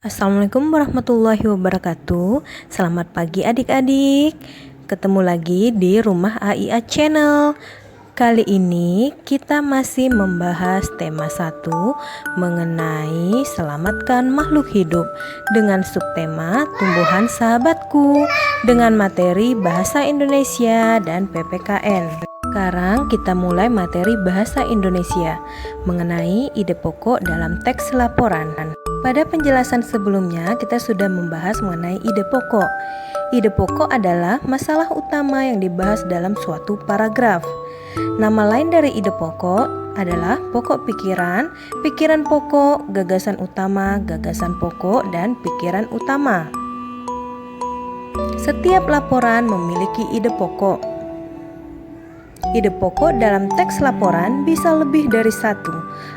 Assalamualaikum warahmatullahi wabarakatuh. Selamat pagi adik-adik. Ketemu lagi di Rumah AIA Channel. Kali ini kita masih membahas tema 1 mengenai selamatkan makhluk hidup dengan subtema tumbuhan sahabatku dengan materi bahasa Indonesia dan PPKN. Sekarang kita mulai materi bahasa Indonesia mengenai ide pokok dalam teks laporan. Pada penjelasan sebelumnya kita sudah membahas mengenai ide pokok. Ide pokok adalah masalah utama yang dibahas dalam suatu paragraf. Nama lain dari ide pokok adalah pokok pikiran, pikiran pokok, gagasan utama, gagasan pokok, dan pikiran utama. Setiap laporan memiliki ide pokok. Ide pokok dalam teks laporan bisa lebih dari satu,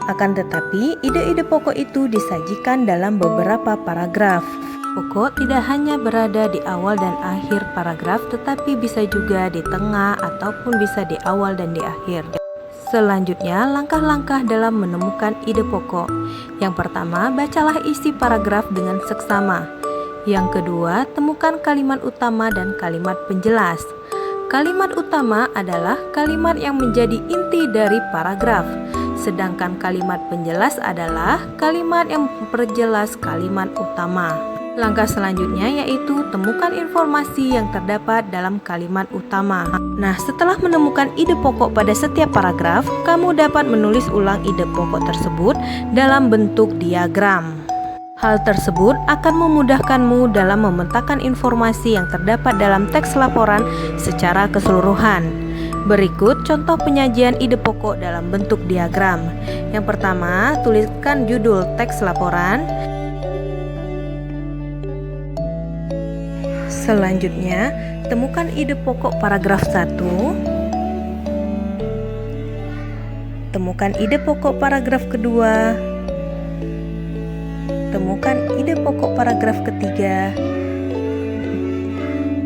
akan tetapi ide-ide pokok itu disajikan dalam beberapa paragraf. Pokok tidak hanya berada di awal dan akhir paragraf, tetapi bisa juga di tengah ataupun bisa di awal dan di akhir. Selanjutnya, langkah-langkah dalam menemukan ide pokok. Yang pertama, bacalah isi paragraf dengan seksama. Yang kedua, temukan kalimat utama dan kalimat penjelas. Kalimat utama adalah kalimat yang menjadi inti dari paragraf, sedangkan kalimat penjelas adalah kalimat yang memperjelas kalimat utama. Langkah selanjutnya yaitu temukan informasi yang terdapat dalam kalimat utama. Nah, setelah menemukan ide pokok pada setiap paragraf, kamu dapat menulis ulang ide pokok tersebut dalam bentuk diagram. Hal tersebut akan memudahkanmu dalam memetakan informasi yang terdapat dalam teks laporan secara keseluruhan. Berikut contoh penyajian ide pokok dalam bentuk diagram. Yang pertama, tuliskan judul teks laporan. Selanjutnya, temukan ide pokok paragraf 1. Temukan ide pokok paragraf kedua. Temukan ide pokok paragraf ketiga,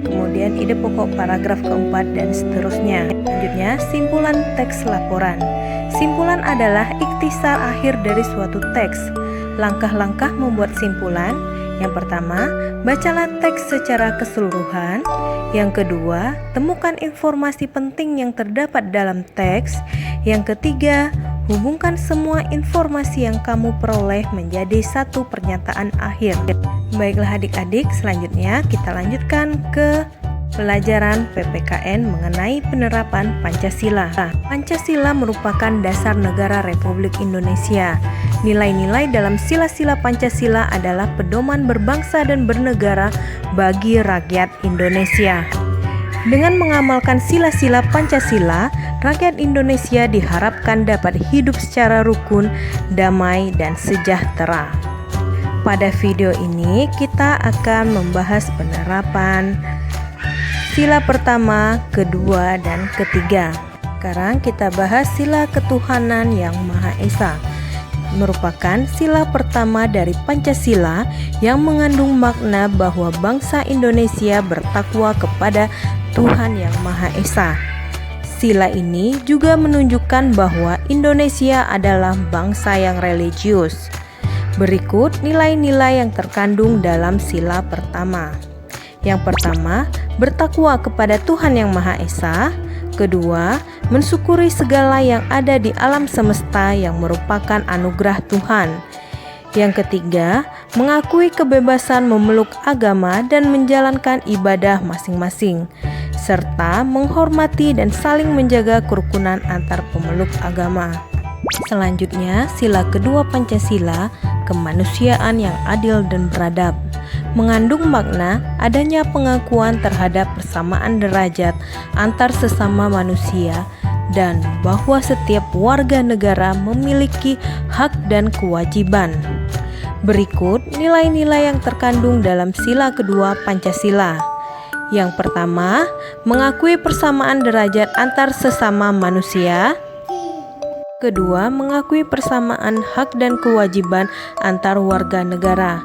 kemudian ide pokok paragraf keempat, dan seterusnya. Selanjutnya, simpulan teks laporan. Simpulan adalah ikhtisar akhir dari suatu teks. Langkah-langkah membuat simpulan. Yang pertama, bacalah teks secara keseluruhan. Yang kedua, temukan informasi penting yang terdapat dalam teks. Yang ketiga, hubungkan semua informasi yang kamu peroleh menjadi satu pernyataan akhir. Baiklah adik-adik, selanjutnya kita lanjutkan ke pelajaran PPKN mengenai penerapan Pancasila. Pancasila merupakan dasar negara Republik Indonesia. Nilai-nilai dalam sila-sila Pancasila adalah pedoman berbangsa dan bernegara bagi rakyat Indonesia. Dengan mengamalkan sila-sila Pancasila, rakyat Indonesia diharapkan dapat hidup secara rukun, damai, dan sejahtera. Pada video ini kita akan membahas penerapan sila pertama, kedua, dan ketiga. Sekarang kita bahas sila ketuhanan yang Maha Esa. Merupakan sila pertama dari Pancasila yang mengandung makna bahwa bangsa Indonesia bertakwa kepada Tuhan yang Maha Esa. Sila ini juga menunjukkan bahwa Indonesia adalah bangsa yang religius. Berikut nilai-nilai yang terkandung dalam sila pertama. Yang pertama, bertakwa kepada Tuhan yang Maha Esa. Kedua, mensyukuri segala yang ada di alam semesta yang merupakan anugerah Tuhan. Yang ketiga, mengakui kebebasan memeluk agama dan menjalankan ibadah masing-masing, serta menghormati dan saling menjaga kerukunan antar pemeluk agama. Selanjutnya, sila kedua Pancasila, kemanusiaan yang adil dan beradab, mengandung makna adanya pengakuan terhadap persamaan derajat antar sesama manusia dan bahwa setiap warga negara memiliki hak dan kewajiban. Berikut nilai-nilai yang terkandung dalam sila kedua Pancasila. Yang pertama, mengakui persamaan derajat antar sesama manusia. Kedua, mengakui persamaan hak dan kewajiban antar warga negara.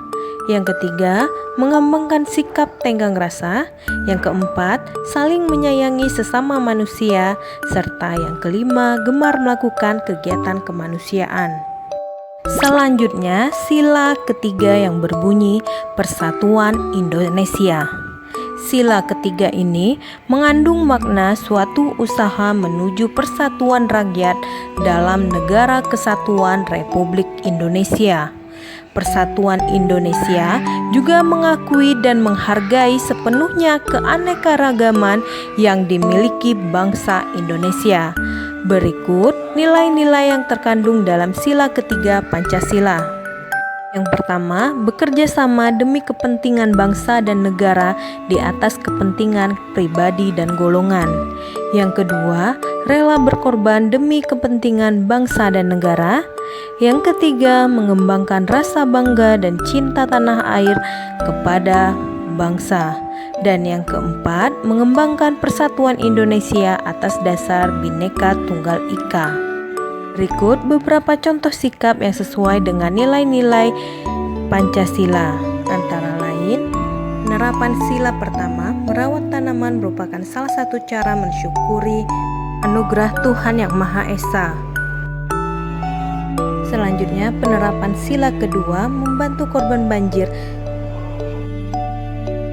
Yang ketiga, mengembangkan sikap tenggang rasa. Yang keempat, saling menyayangi sesama manusia. Serta yang kelima, gemar melakukan kegiatan kemanusiaan. Selanjutnya, sila ketiga yang berbunyi Persatuan Indonesia. Sila ketiga ini mengandung makna suatu usaha menuju persatuan rakyat dalam Negara Kesatuan Republik Indonesia. Persatuan Indonesia juga mengakui dan menghargai sepenuhnya keanekaragaman yang dimiliki bangsa Indonesia. Berikut nilai-nilai yang terkandung dalam sila ketiga Pancasila. Yang pertama, bekerja sama demi kepentingan bangsa dan negara di atas kepentingan pribadi dan golongan. Yang kedua, rela berkorban demi kepentingan bangsa dan negara. Yang ketiga, mengembangkan rasa bangga dan cinta tanah air kepada bangsa. Dan yang keempat, mengembangkan persatuan Indonesia atas dasar Bhinneka Tunggal Ika. Berikut beberapa contoh sikap yang sesuai dengan nilai-nilai Pancasila, antara lain penerapan sila pertama, merawat tanaman merupakan salah satu cara mensyukuri anugerah Tuhan Yang Maha Esa. Selanjutnya, penerapan sila kedua, membantu korban banjir.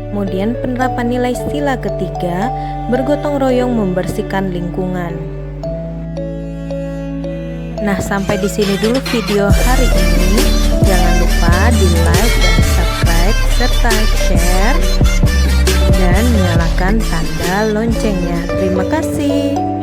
Kemudian penerapan nilai sila ketiga, bergotong royong membersihkan lingkungan. Nah, sampai di sini dulu video hari ini. Jangan lupa di like dan subscribe serta share dan nyalakan tanda loncengnya. Terima kasih.